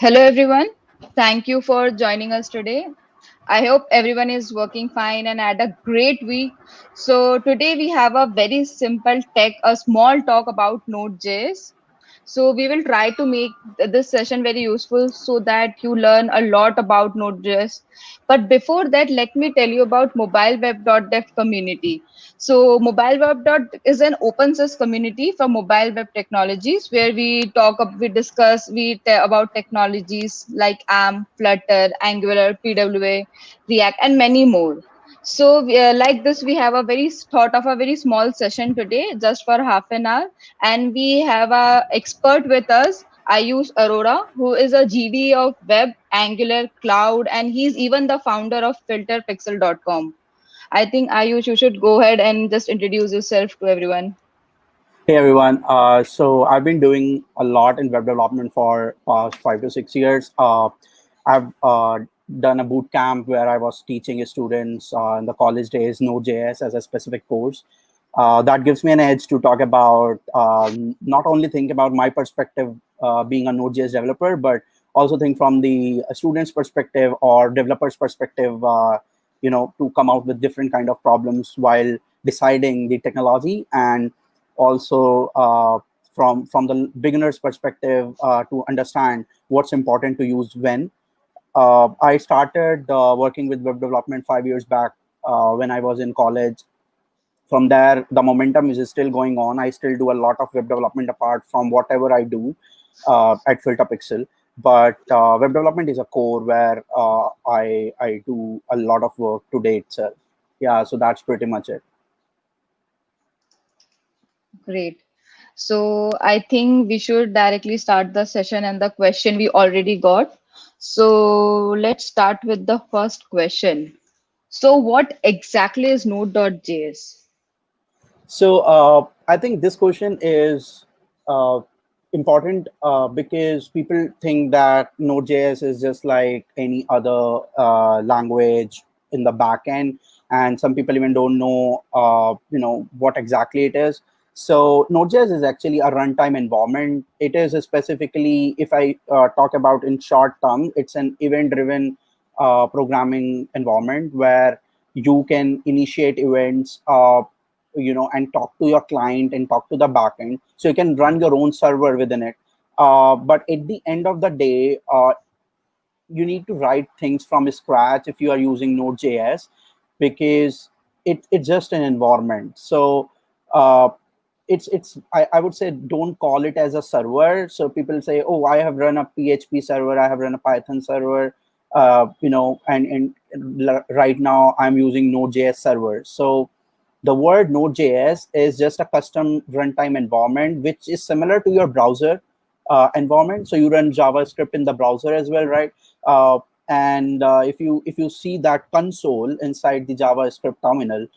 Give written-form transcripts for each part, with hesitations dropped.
Hello, everyone. Thank you for joining us today. I hope everyone is working fine and had a great week. So, today we have a very simple a small talk about Node.js. So, we will try to make this session very useful so that you learn a lot about Node.js. But before that, let me tell you about Mobile Web.dev community. So Mobile Web dot is an open source community for mobile web technologies where we discuss about technologies like AMP, Flutter, Angular, PWA, React, and many more. So like this, we have a thought of a very small session today, just for half an hour, and we have a expert with us, Aayush Arora, who is a GD of Web, Angular, Cloud, and he's even the founder of FilterPixel.com. I think Ayush, you should go ahead and just introduce yourself to everyone. Hey everyone. So I've been doing a lot in web development for past 5 to 6 years. I've done a boot camp where I was teaching students in the college days Node.js as a specific course. That gives me an edge to talk about not only think about my perspective being a Node.js developer, but also think from the student's perspective or developer's perspective. To come out with different kind of problems while deciding the technology and also from the beginner's perspective to understand what's important to use when. I started working with web development 5 years back when I was in college. From there, the momentum is still going on. I still do a lot of web development apart from whatever I do at Filter Pixel. But web development is a core where I do a lot of work today itself. Yeah, so that's pretty much it. Great. So I think we should directly start the session and the question we already got. So let's start with the first question. So what exactly is Node.js? So I think this question is uh, important because people think that Node.js is just like any other language in the backend, and some people even don't know, what exactly it is. So Node.js is actually a runtime environment. It is specifically, if I talk about in short term, it's an event-driven programming environment where you can initiate events and talk to your client and talk to the backend, so you can run your own server within it. But at the end of the day, you need to write things from scratch if you are using Node.js, because it's just an environment. So uh, I would say don't call it as a server. So people say, oh, I have run a PHP server, I have run a Python server, and right now I'm using Node.js server. So the word Node.js is just a custom runtime environment, which is similar to your browser environment. So you run JavaScript in the browser as well, right? And if you see that console inside the JavaScript terminal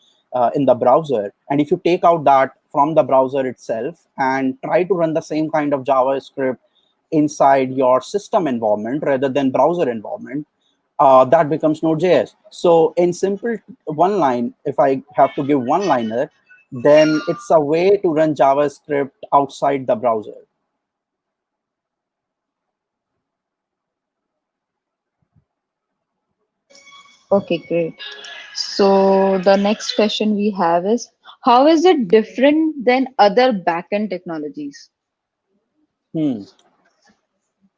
in the browser, and if you take out that from the browser itself and try to run the same kind of JavaScript inside your system environment rather than browser environment, that becomes Node.js. So in simple one line, if I have to give one liner, then it's a way to run JavaScript outside the browser. Okay, great. So the next question we have is, how is it different than other backend technologies? Hmm.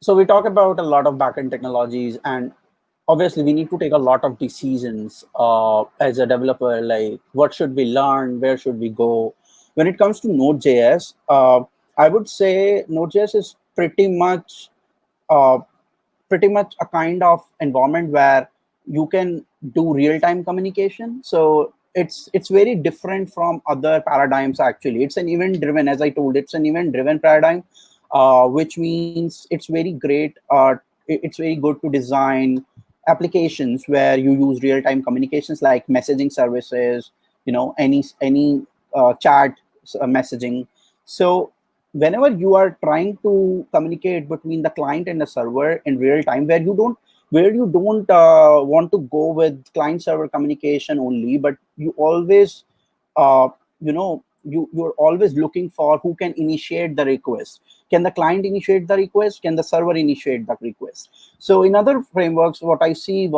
So we talk about a lot of backend technologies, and obviously we need to take a lot of decisions as a developer, like what should we learn, where should we go. When it comes to Node.js, I would say Node.js is uh, pretty much a kind of environment where you can do real-time communication. So it's very different from other paradigms. Actually, it's an event-driven, as I told, it's an event-driven paradigm, which means it's very great. It's very good to design applications where you use real-time communications like messaging services, any chat messaging. So whenever you are trying to communicate between the client and the server in real time, where you don't want to go with client server communication only, but you always uh, you're always looking for who can initiate the request. Can the client initiate the request? Can the server initiate the request? So in other frameworks, what I see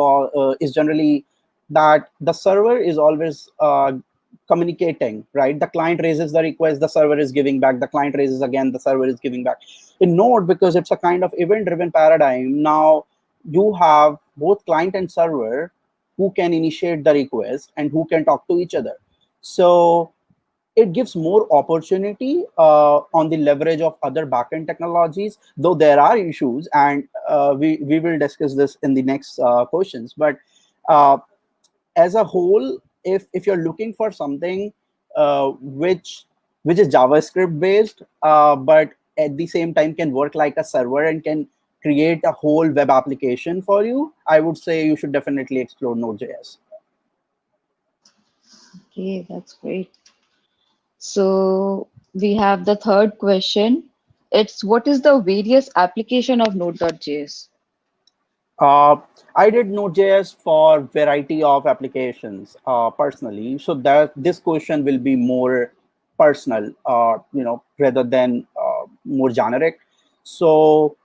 is generally that the server is always communicating, right? The client raises the request, the server is giving back. The client raises again, the server is giving back. In Node, because it's a kind of event-driven paradigm, now you have both client and server who can initiate the request and who can talk to each other. So it gives more opportunity on the leverage of other backend technologies, though there are issues, and we will discuss this in the next questions. But uh, as a whole, if you're looking for something which is JavaScript based, but at the same time can work like a server and can create a whole web application for you, I would say you should definitely explore Node.js. Okay, that's great. So we have the third question. It's what is the various application of Node.js? Uh, I did Node.js for variety of applications personally, so that this question will be more personal, rather than more generic. So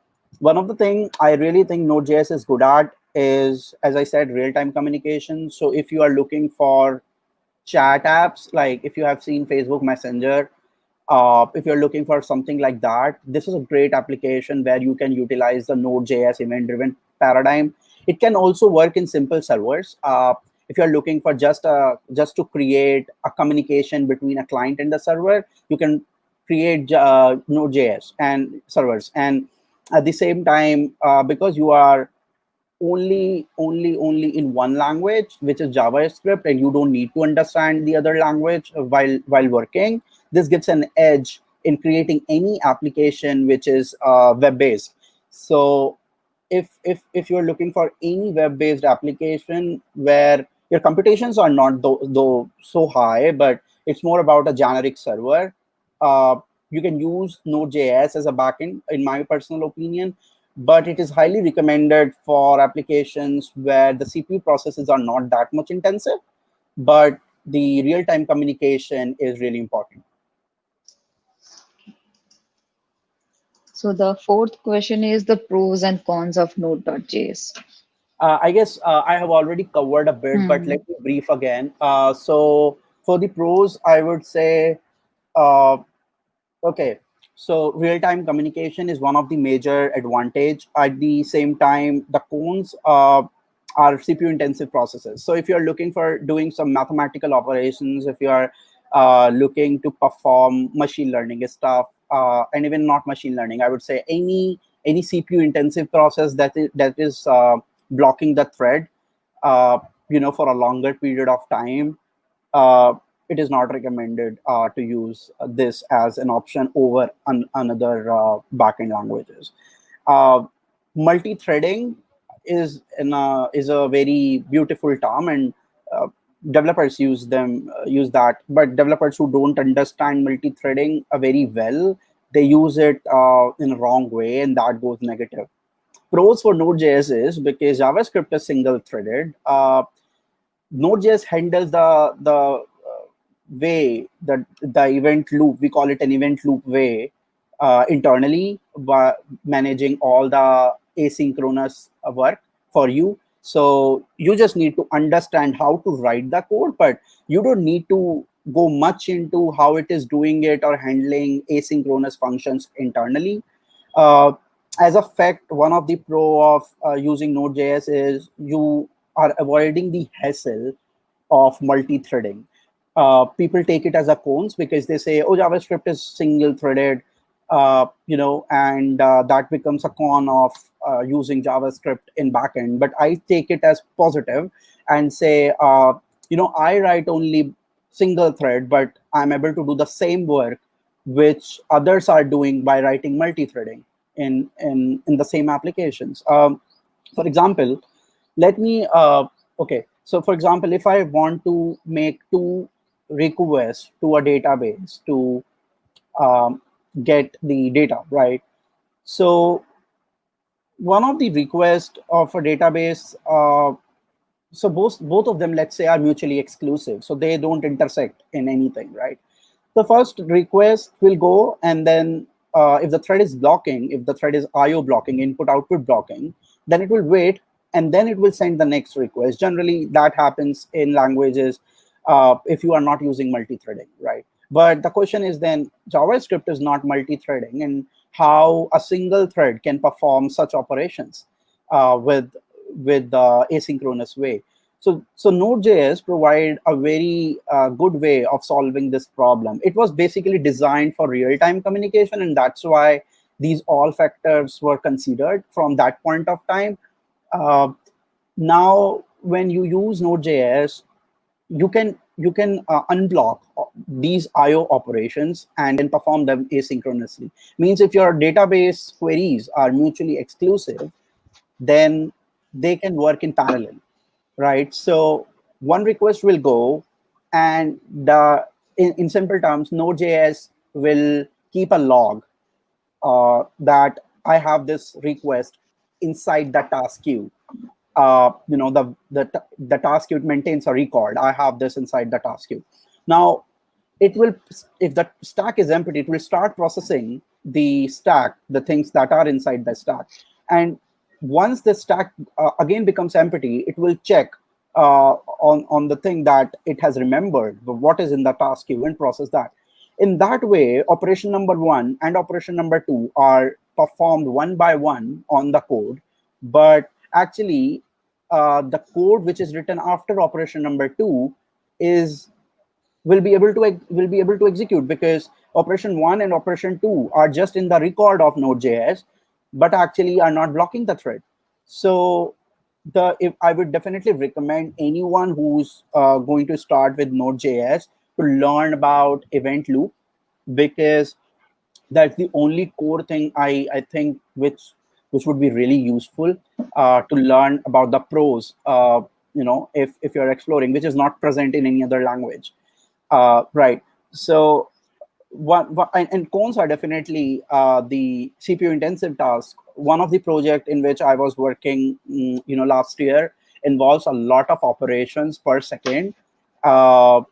one of the thing I really think Node.js is good at is, as I said, real-time communication. So if you are looking for chat apps, like if you have seen Facebook Messenger, if you're looking for something like that, this is a great application where you can utilize the Node.js event-driven paradigm. It can also work in simple servers. If you're looking for just to create a communication between a client and the server, you can create Node.js and servers. And at the same time, because you are only in one language, which is JavaScript, and you don't need to understand the other language while working, this gives an edge in creating any application which is web based. So if you're looking for any web based application where your computations are not though so high, but it's more about a generic server, uh, you can use Node.js as a backend, in my personal opinion. But it is highly recommended for applications where the CPU processes are not that much intensive, but the real-time communication is really important. So the fourth question is the pros and cons of Node.js. I guess I have already covered a bit, but Hmm. let me brief again. So for the pros, I would say, uh, okay, so real-time communication is one of the major advantage. At the same time, the cons are CPU-intensive processes. So if you're looking for doing some mathematical operations, if you are looking to perform machine learning stuff, and even not machine learning, I would say any CPU-intensive process that is blocking the thread, uh, for a longer period of time, uh, it is not recommended to use this as an option over another backend languages. Uh, Multi-threading is a very beautiful term, and uh, developers use that. But developers who don't understand multi-threading very well, they use it in a wrong way, and that goes negative. Pros for Node.js is because JavaScript is single-threaded. Node.js handles the way the event loop. We call it an event loop way internally, by managing all the asynchronous work for you. So you just need to understand how to write the code, but you don't need to go much into how it is doing it or handling asynchronous functions internally. Uh, as a fact, one of the pro of using Node.js is you are avoiding the hassle of multi-threading. People take it as a cons because they say, "Oh, JavaScript is single-threaded," and that becomes a con of using JavaScript in backend. But I take it as positive and say, I write only single thread, but I'm able to do the same work which others are doing by writing multi-threading in the same applications. For example, let me okay. So for example, if I want to make two requests to a database to um, get the data, right? So one of the requests of a database, so both of them, let's say, are mutually exclusive, so they don't intersect in anything, right? The first request will go, and then if the thread is blocking, if the thread is IO blocking, input output blocking, then it will wait, and then it will send the next request. Generally, that happens in languages if you are not using multi-threading, right? But the question is then, JavaScript is not multi-threading, and how a single thread can perform such operations with the asynchronous way. So Node.js provide a very good way of solving this problem. It was basically designed for real-time communication, and that's why these all factors were considered from that point of time. Uh, Now, when you use Node.js, you can unblock these IO operations and then perform them asynchronously. Means if your database queries are mutually exclusive, then they can work in parallel, right? So one request will go, and in simple terms, Node.js will keep a log that I have this request inside the task queue. The task queue maintains a record. I have this inside the task queue. Now, it will, if the stack is empty, it will start processing the stack, the things that are inside the stack. And once the stack again becomes empty, it will check on the thing that it has remembered, what is in the task queue, and process that. In that way, operation number one and operation number two are performed one by one on the code. But actually, the code which is written after operation number two is will be able to execute, because operation one and operation two are just in the record of Node.js, but actually are not blocking the thread. So if I would definitely recommend anyone who's going to start with Node.js to learn about event loop, because that's the only core thing I think which would be really useful to learn about the pros. If you're exploring, which is not present in any other language, right? So and cones are definitely the CPU intensive task. One of the project in which I was working, last year, involves a lot of operations per second, uh,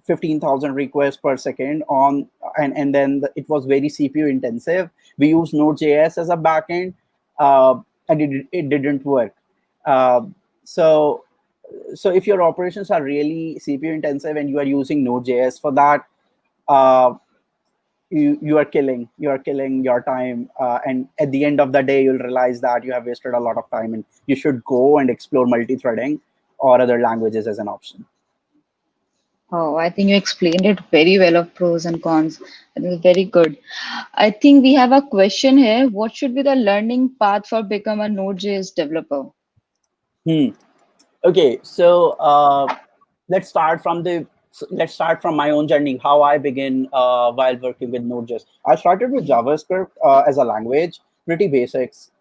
15,000 requests per second on, and then it was very CPU intensive. We used Node.js as a backend, and it didn't work. Uh, so if your operations are really CPU intensive and you are using Node.js for that, uh, you are killing your time, and at the end of the day, you'll realize that you have wasted a lot of time, and you should go and explore multi-threading or other languages as an option. Oh, I think you explained it very well of pros and cons. It was very good. I think we have a question here. What should be the learning path for become a Node.js developer? Hmm. Okay, so let's start from my own journey. How I begin while working with Node.js. I started with JavaScript as a language, pretty basics.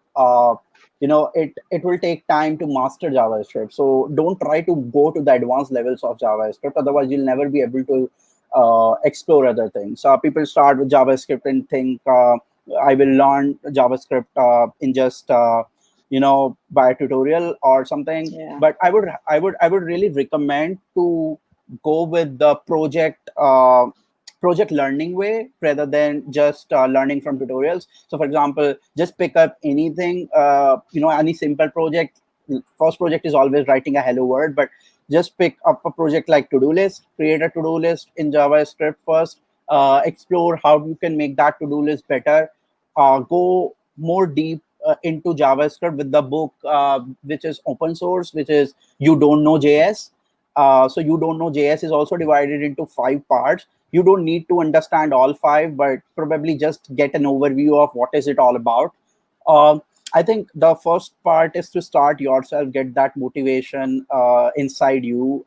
It will take time to master JavaScript. So don't try to go to the advanced levels of JavaScript. Otherwise, you'll never be able to explore other things. People start with JavaScript and think I will learn JavaScript in just by a tutorial or something. Yeah. But I would really recommend to go with the project learning way rather than just learning from tutorials. So for example, just pick up anything, any simple project. First project is always writing a hello world, but just pick up a project like to-do list, create a to-do list in JavaScript first, explore how you can make that to-do list better, go more deep into JavaScript with the book, which is open source, which is You Don't Know JS. So You Don't Know JS is also divided into 5 parts. You don't need to understand all 5, but probably just get an overview of what is it all about. Um, I think the first part is to start yourself, get that motivation inside you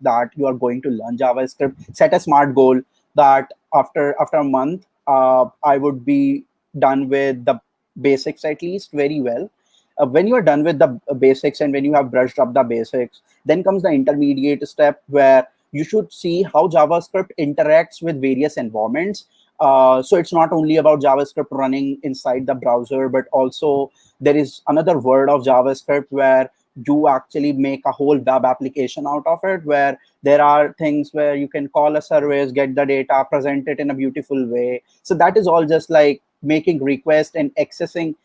that you are going to learn JavaScript. Set a smart goal that after a month, I would be done with the basics at least very well. When you are done with the basics and when you have brushed up the basics, then comes the intermediate step where you should see how JavaScript interacts with various environments. So it's not only about JavaScript running inside the browser, but also there is another word of JavaScript where you actually make a whole web application out of it, where there are things where you can call a service, get the data, present it in a beautiful way. So that is all just like making request and accessing,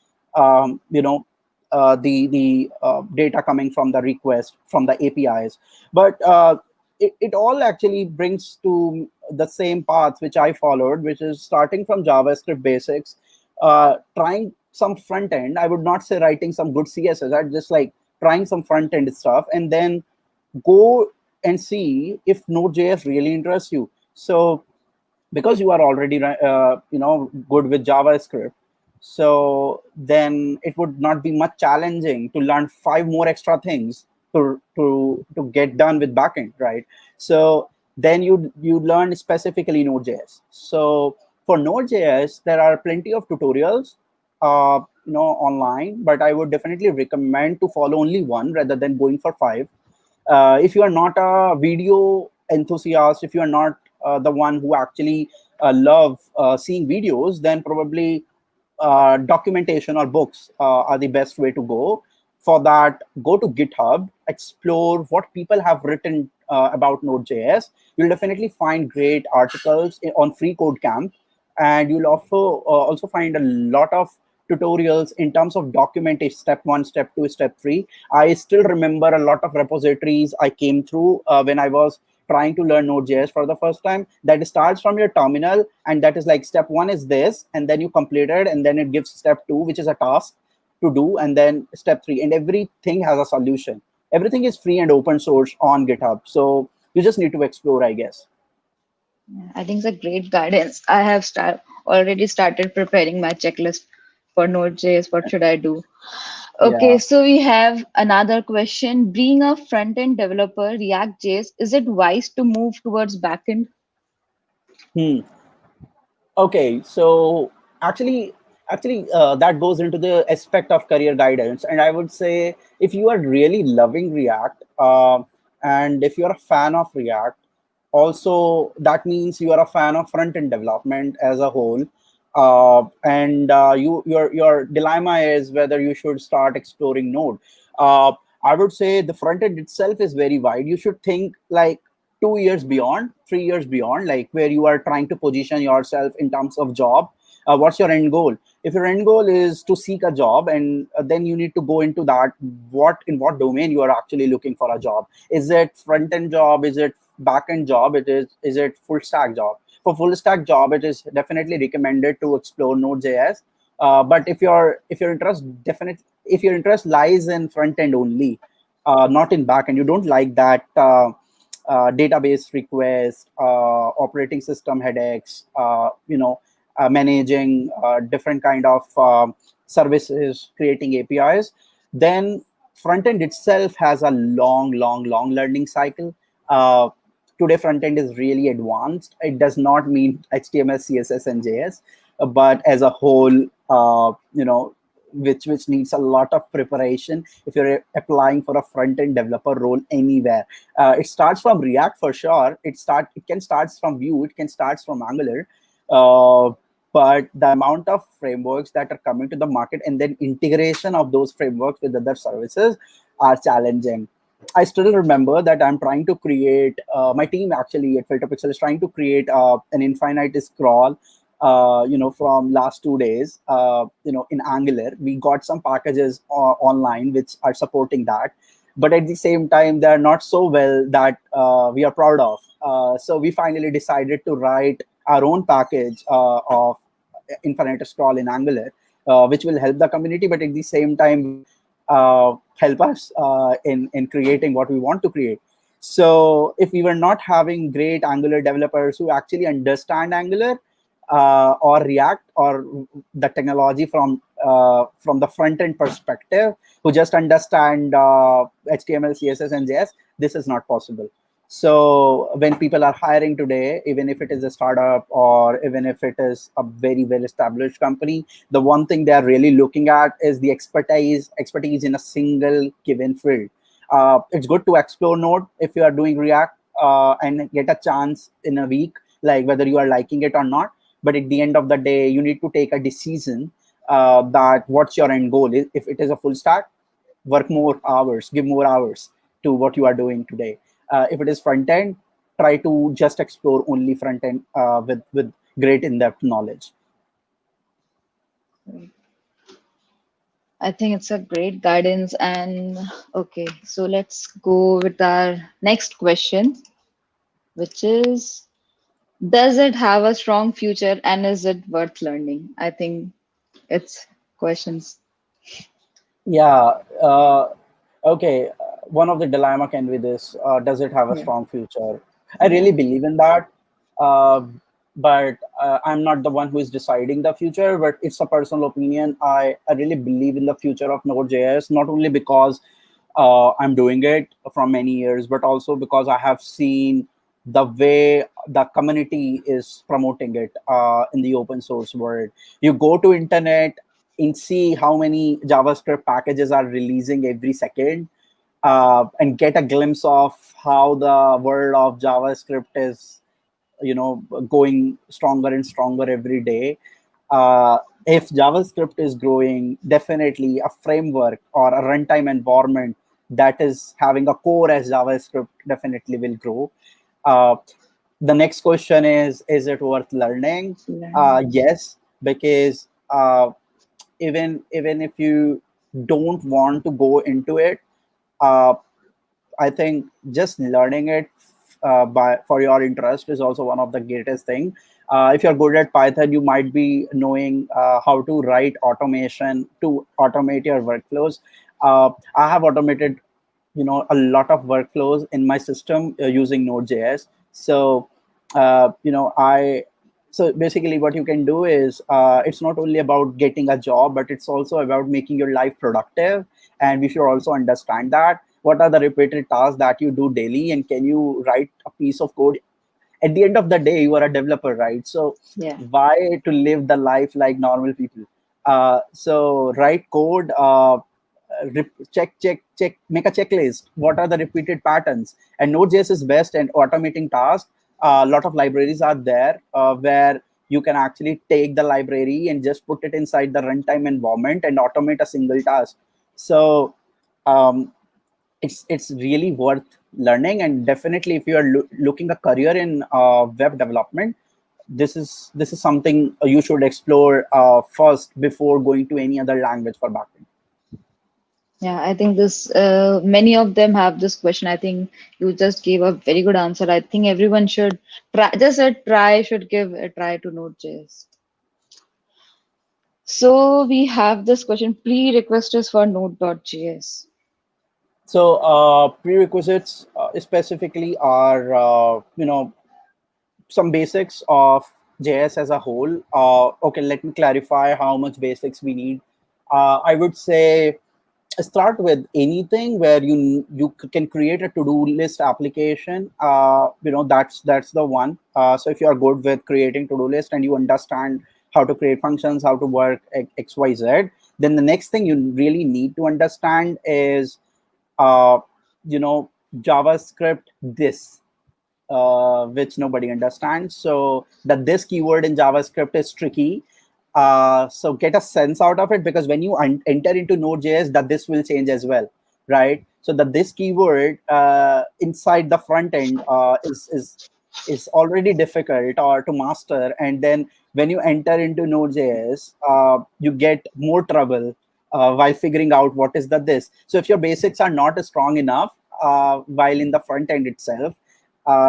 you know, the data coming from the request from the APIs. But it all actually brings to the same path which I followed, which is starting from JavaScript basics, trying some front end. I would not say writing some good CSS. I'd just like trying some front end stuff, and then go and see if Node.js really interests you. So because you are already good with JavaScript, so then it would not be much challenging to learn 5 more extra things to get done with backend, right? So then you learn specifically Node.js. So for Node.js, there are plenty of tutorials, online, but I would definitely recommend to follow only one rather than going for 5. If you are not a video enthusiast, if you are not the one who actually love seeing videos, then probably documentation or books are the best way to go. For that, go to GitHub, explore what people have written about Node.js. You'll definitely find great articles on Free Code Camp, and you'll also find a lot of tutorials in terms of documentation, step 1, step 2, step 3. I still remember a lot of repositories I came through when I was trying to learn Node.js for the first time, that starts from your terminal, and that is like step 1 is this, and then you complete it, and then it gives step 2, which is a task to do, and then step 3, and everything has a solution. Everything is free and open source on GitHub, so you just need to explore, I guess. I think it's a great guidance. I have already started preparing my checklist for Node.js. What should I do? Okay, Yeah. so we have another question. Being a front-end developer, React.js, is it wise to move towards backend? Hmm. Okay, so that goes into the aspect of career guidance, and I would say if you are really loving React, and if you're a fan of React, also that means you are a fan of front end development as a whole, and your dilemma is whether you should start exploring Node. Uh, I would say the front end itself is very wide. You should think like 2 years beyond, 3 years beyond, like where you are trying to position yourself in terms of job. What's your end goal? If your end goal is to seek a job, and then you need to go into that, what domain you are actually looking for a job. Is it front end job? Is it back end job? Is it full stack job? For full stack job, it is definitely recommended to explore Node.js. But if your interest lies in front end only, not in back end, you don't like that database request, operating system headaches, managing different kind of services, creating APIs, then front end itself has a long learning cycle. Today, front end is really advanced. It does not mean HTML, CSS, and JS, but as a whole, which needs a lot of preparation if you're applying for a front end developer role anywhere. It starts from React for sure. It can start from Vue. It can start from Angular. Uh, but the amount of frameworks that are coming to the market, and then integration of those frameworks with other services, are challenging. I still remember that I'm trying to create, my team actually at FilterPixel is trying to create an infinite scroll, from last 2 days, in Angular. We got some packages online which are supporting that. But at the same time, they're not so well that we are proud of. So we finally decided to write our own package of infinite scroll in Angular, which will help the community, but at the same time will help us in creating what we want to create. So if we were not having great Angular developers who actually understand Angular or React or the technology from the front end perspective, who just understand HTML, CSS, and JS, this is not possible. So when people are hiring today, even if it is a startup or even if it is a very well established company, the one thing they are really looking at is the expertise in a single given field. It's good to explore Node if you are doing React and get a chance in a week, like whether you are liking it or not. But at the end of the day, you need to take a decision that what's your end goal. If it is a full stack, work more hours, give more hours to what you are doing today. If it is front end, try to just explore only front end with great in-depth knowledge. I think it's a great guidance. And okay, so let's go with our next question, which is, does it have a strong future and is it worth learning? I think it's questions. Yeah. Okay. One of the dilemma can be this: does it have a Yeah, strong future? I really yeah, believe in that, uh, but I'm not the one who is deciding the future. But it's a personal opinion. I really believe in the future of Node.js, not only because I'm doing it from many years, but also because I have seen the way the community is promoting it in the open source world. You go to internet and see how many JavaScript packages are releasing every second, and get a glimpse of how the world of JavaScript is, going stronger and stronger every day. uh, if JavaScript is growing, definitely a framework or a runtime environment that is having a core as JavaScript definitely will grow. uh, the next question is it worth learning? learning. Yes, because even if you don't want to go into it, uh, I think just learning it by for your interest is also one of the greatest thing. If you're good at Python, you might be knowing how to write automation to automate your workflows. I have automated, a lot of workflows in my system using Node.js. So, I so basically what you can do is it's not only about getting a job, but it's also about making your life productive. And we should also understand that what are the repeated tasks that you do daily, and can you write a piece of code? At the end of the day, you are a developer, right? So Yeah, why to live the life like normal people? So write code, check, make a checklist. What are the repeated patterns? And Node.js is best at automating tasks. A lot of libraries are there where you can actually take the library and just put it inside the runtime environment and automate a single task. So um, it's really worth learning. And definitely, if you are looking a career in web development, this is something you should explore first before going to any other language for backend. yeah. I think this many of them have this question. I think you just gave a very good answer. I think everyone should try, just a try, should give a try to Node.js. So we have this question, prerequisites for Node.js. So prerequisites specifically are some basics of JS as a whole. Okay, let me clarify how much basics we need. I would say start with anything where you can create a to-do list application. That's the one. So if you are good with creating to-do list and you understand how to create functions, how to work XYZ, then the next thing you really need to understand is uh, you know JavaScript this, which nobody understands. So that this keyword in JavaScript is tricky. So get a sense out of it, because when you enter into Node.js, that this will change as well, right? So that this keyword inside the front end is already difficult or to master, and then when you enter into Node.js, you get more trouble while figuring out what is the this. So if your basics are not strong enough while in the front end itself,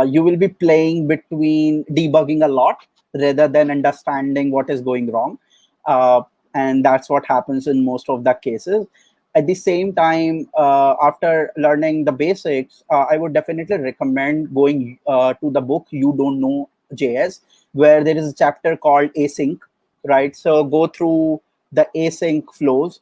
you will be playing between debugging a lot rather than understanding what is going wrong. Uh, and that's what happens in most of the cases. At the same time, after learning the basics, I would definitely recommend going to the book You Don't Know JS, where there is a chapter called Async, right? So go through the async flows,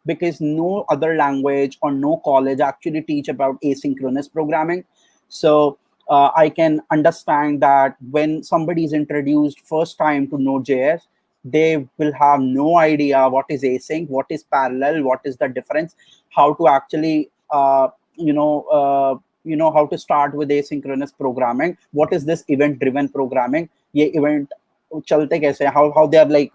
because no other language or no college actually teach about asynchronous programming. So I can understand that when somebody is introduced first time to Node.js, they will have no idea what is async, what is parallel, what is the difference, how to actually how to start with asynchronous programming, what is this event driven programming, ये event चलते कैसे, how they are like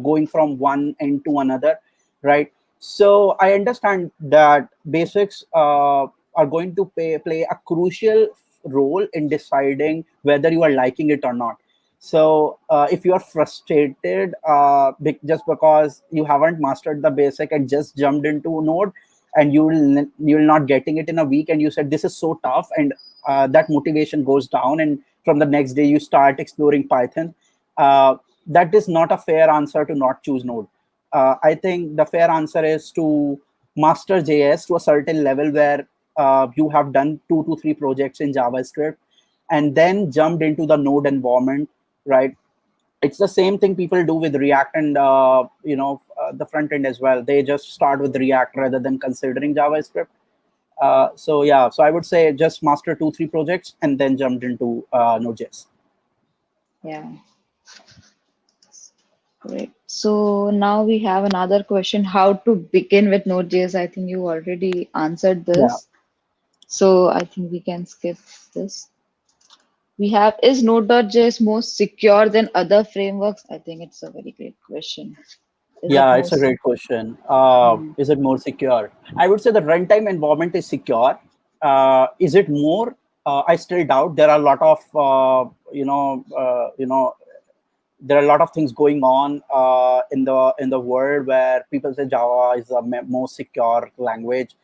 going from one end to another, right? So I understand that basics are going to play a crucial role in deciding whether you are liking it or not. So if you are frustrated just because you haven't mastered the basic and just jumped into Node, and you're not getting it in a week, and you said this is so tough, and that motivation goes down, and from the next day you start exploring Python, that is not a fair answer to not choose Node. I think the fair answer is to master JS to a certain level where you have done 2 to 3 projects in JavaScript and then jumped into the Node environment, right? It's the same thing people do with React and the front end as well. They just start with React rather than considering JavaScript. So yeah, so I would say just master 2 3 projects and then jumped into Node.js. Yeah, great. So now we have another question, how to begin with Node.js. I think you already answered Yeah. this. So I think we can skip this. We have, is Node.js more secure than other frameworks? I think it's a very great question. Is it Yeah, more it's a great secure? question. Hmm. Is it more secure? I would say the runtime environment is secure. Is it more? I still doubt. There are a lot of there are a lot of things going on in the world where people say Java is the most secure language.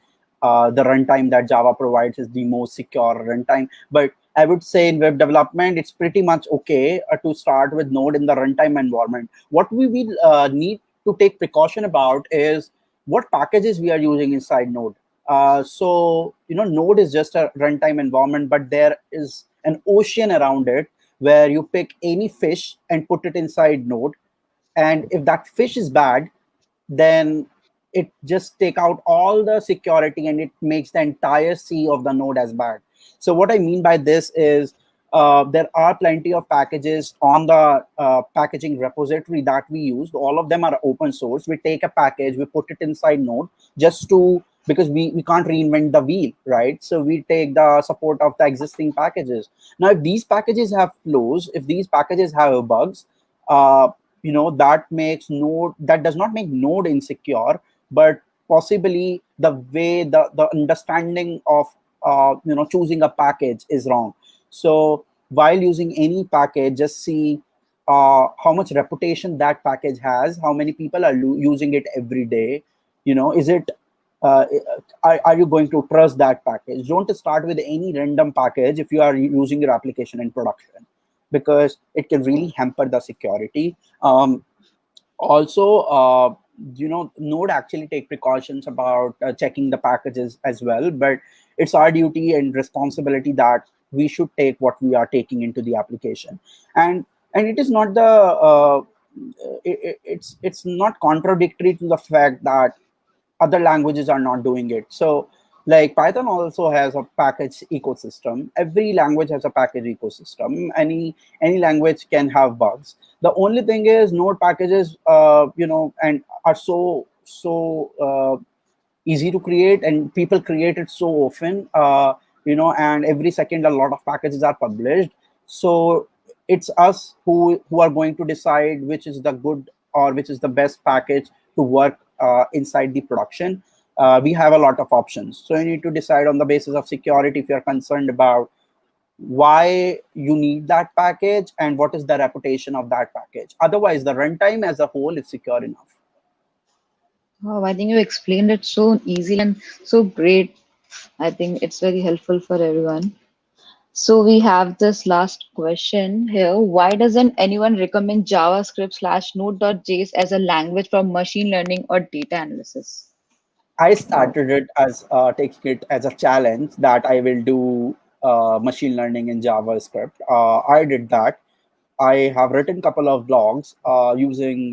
The runtime that Java provides is the most secure runtime. But I would say in web development, it's pretty much okay to start with Node in the runtime environment. What we will need to take precaution about is what packages we are using inside Node. So, Node is just a runtime environment, but there is an ocean around it where you pick any fish and put it inside Node. And if that fish is bad, then it just take out all the security and it makes the entire C of the node as bad. So what I mean by this is there are plenty of packages on the packaging repository that we use. All of them are open source. We take a package, we put it inside Node just to, because we can't reinvent the wheel, right? So we take the support of the existing packages. Now, if these packages have flaws, if these packages have bugs, uh, that does not make Node insecure, but possibly the way the understanding of choosing a package is wrong. So while using any package, just see how much reputation that package has, how many people are using it every day. Is it uh, are you going to trust that package? Don't start with any random package if you are using your application in production, because it can really hamper the security. Also, Node actually take precautions about checking the packages as well, but it's our duty and responsibility that we should take what we are taking into the application. And it is not it's not contradictory to the fact that other languages are not doing it. So like Python also has a package ecosystem. Every language has a package ecosystem. Any language can have bugs. The only thing is Node packages and are so easy to create, and people create it so often, and every second a lot of packages are published. So it's us who are going to decide which is the good or which is the best package to work inside the production. We have a lot of options, so you need to decide on the basis of security if you're concerned about why you need that package and what is the reputation of that package. Otherwise, the runtime as a whole is secure enough. Oh, I think you explained it so easily and so great. I think it's very helpful for everyone. So we have this last question here. Why doesn't anyone recommend JavaScript slash Node.js as a language for machine learning or data analysis? I started it as taking it as a challenge that I will do machine learning in JavaScript. I did that. I have written a couple of blogs using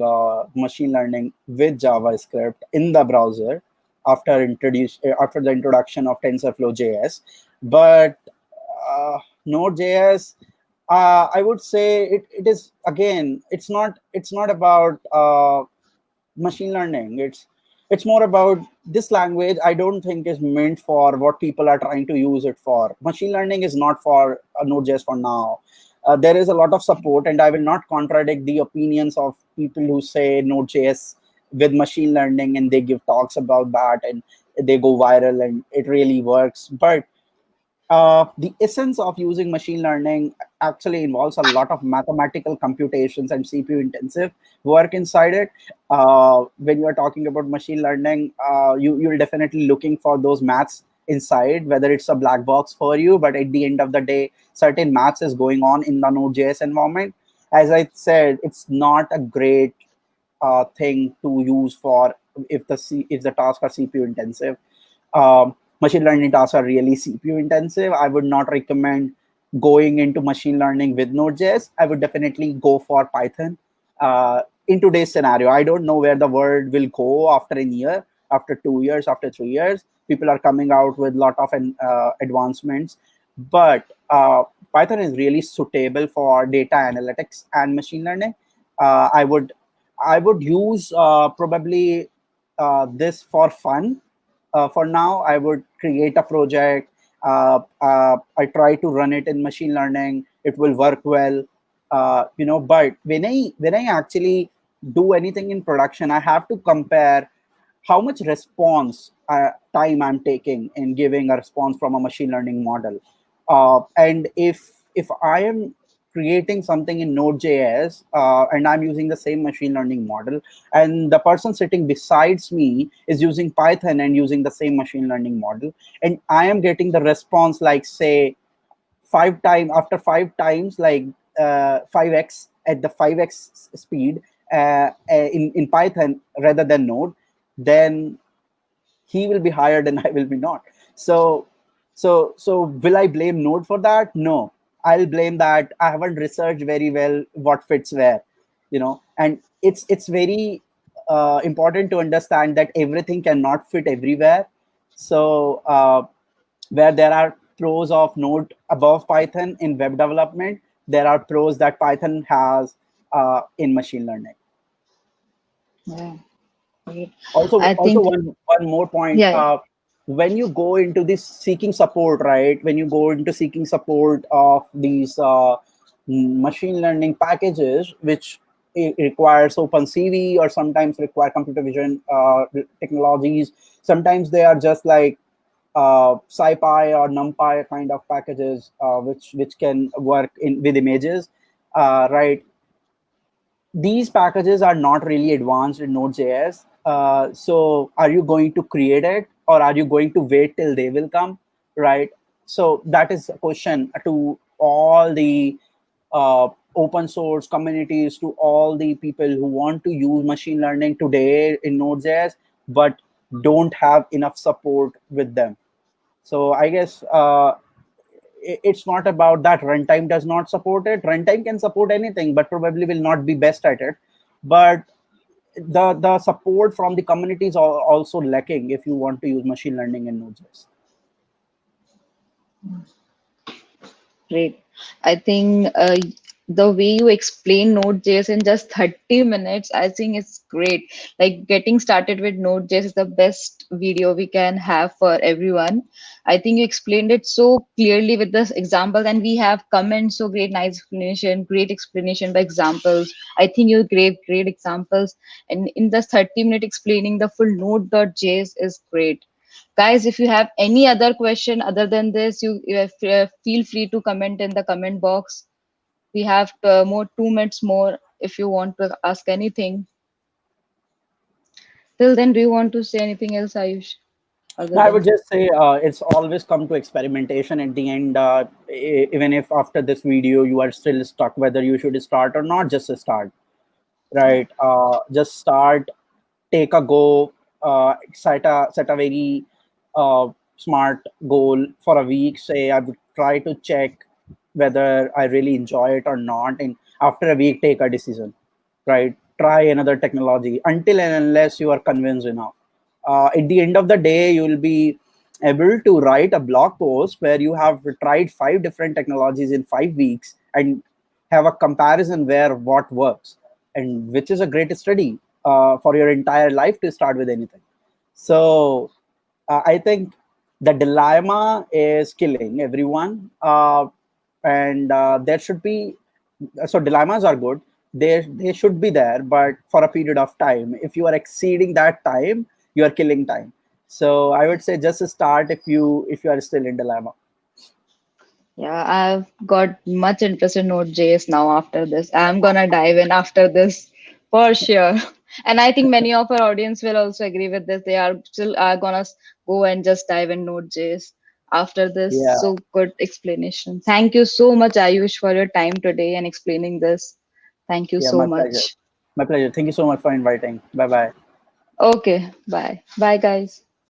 machine learning with JavaScript in the browser after the introduction of TensorFlow.js. But Node.js, I would say it is, again, it's not about machine learning. It's more about this language. I don't think is meant for what people are trying to use it for. Machine learning is not for Node.js for now. There is a lot of support, and I will not contradict the opinions of people who say Node.js with machine learning, and they give talks about that, and they go viral, and it really works. But the essence of using machine learning actually involves a lot of mathematical computations and CPU intensive work inside it. When you are talking about machine learning, you're definitely looking for those maths inside, whether it's a black box for you, but at the end of the day, certain maths is going on in the Node.js environment. As I said, it's not a great thing to use for if the tasks are CPU intensive. Machine learning tasks are really CPU intensive. I would not recommend going into machine learning with Node.js. I would definitely go for Python. In today's scenario, I don't know where the world will go after a year, after 2 years, after 3 years. People are coming out with a lot of advancements, but Python is really suitable for data analytics and machine learning. Uh, I would I would use probably this for fun. For now, I would create a project. I try to run it in machine learning. It will work well, But when I actually do anything in production, I have to compare how much response time I'm taking in giving a response from a machine learning model. And if I am creating something in Node.js and I'm using the same machine learning model, and the person sitting besides me is using Python and using the same machine learning model, and I am getting the response like say 5 times after 5 times, like 5x at the 5x speed in Python rather than Node, then he will be hired and I will be not. So will I blame Node for that? No, I'll blame that I haven't researched very well what fits where, and it's very important to understand that everything cannot fit everywhere. So where there are pros of Node above Python in web development, there are pros that Python has in machine learning. Yeah, great. Also, I also think, one more point. yeah, yeah. When you go into this seeking support, right? When you go into seeking support of these machine learning packages, which requires OpenCV or sometimes require computer vision technologies, sometimes they are just like SciPy or NumPy kind of packages, which can work in with images, right? These packages are not really advanced in Node.js. So are you going to create it, or are you going to wait till they will come, right? So that is a question to all the open source communities, to all the people who want to use machine learning today in Node.js, but don't have enough support with them. So I guess it's not about that runtime does not support it. Runtime can support anything, but probably will not be best at it. But the support from the community is also lacking if you want to use machine learning in Node.js. Great. I think the way you explain Node.js in just 30 minutes, I think it's great. Like getting started with Node.js is the best video we can have for everyone. I think you explained it so clearly with this example, and we have comments. So great explanation by examples. I think you gave great examples, and in the 30-minute explaining the full Node.js is great. Guys, if you have any other question other than this, you feel free to comment in the comment box. We have more 2 minutes more if you want to ask anything. Till then, do you want to say anything else, Ayush, other Now, I would than just say it's always come to experimentation at the end. Even if after this video you are still stuck whether you should start or not, just start, right? Just start, take a go, set a very smart goal for a week. Say I would try to check whether I really enjoy it or not, and after a week, take a decision. Right? Try another technology until and unless you are convinced enough. At the end of the day, you will be able to write a blog post where you have tried 5 different technologies in 5 weeks and have a comparison where what works, and which is a great study for your entire life to start with anything. So I think the dilemma is killing everyone, and there should be, so dilemmas are good. they should be there, but for a period of time. If you are exceeding that time, you are killing time. So I would say just start if you are still in dilemma. Yeah, I've got much interest in Node.js now after this. I'm gonna dive in after this for sure. And I think many of our audience will also agree with this. They are still gonna go and just dive in Node.js after this. Yeah, So good explanation. Thank you so much, Ayush, for your time today and explaining this. Thank you yeah, so my pleasure. much. My pleasure. Thank you so much for inviting. Bye bye. Okay, bye. Bye, guys.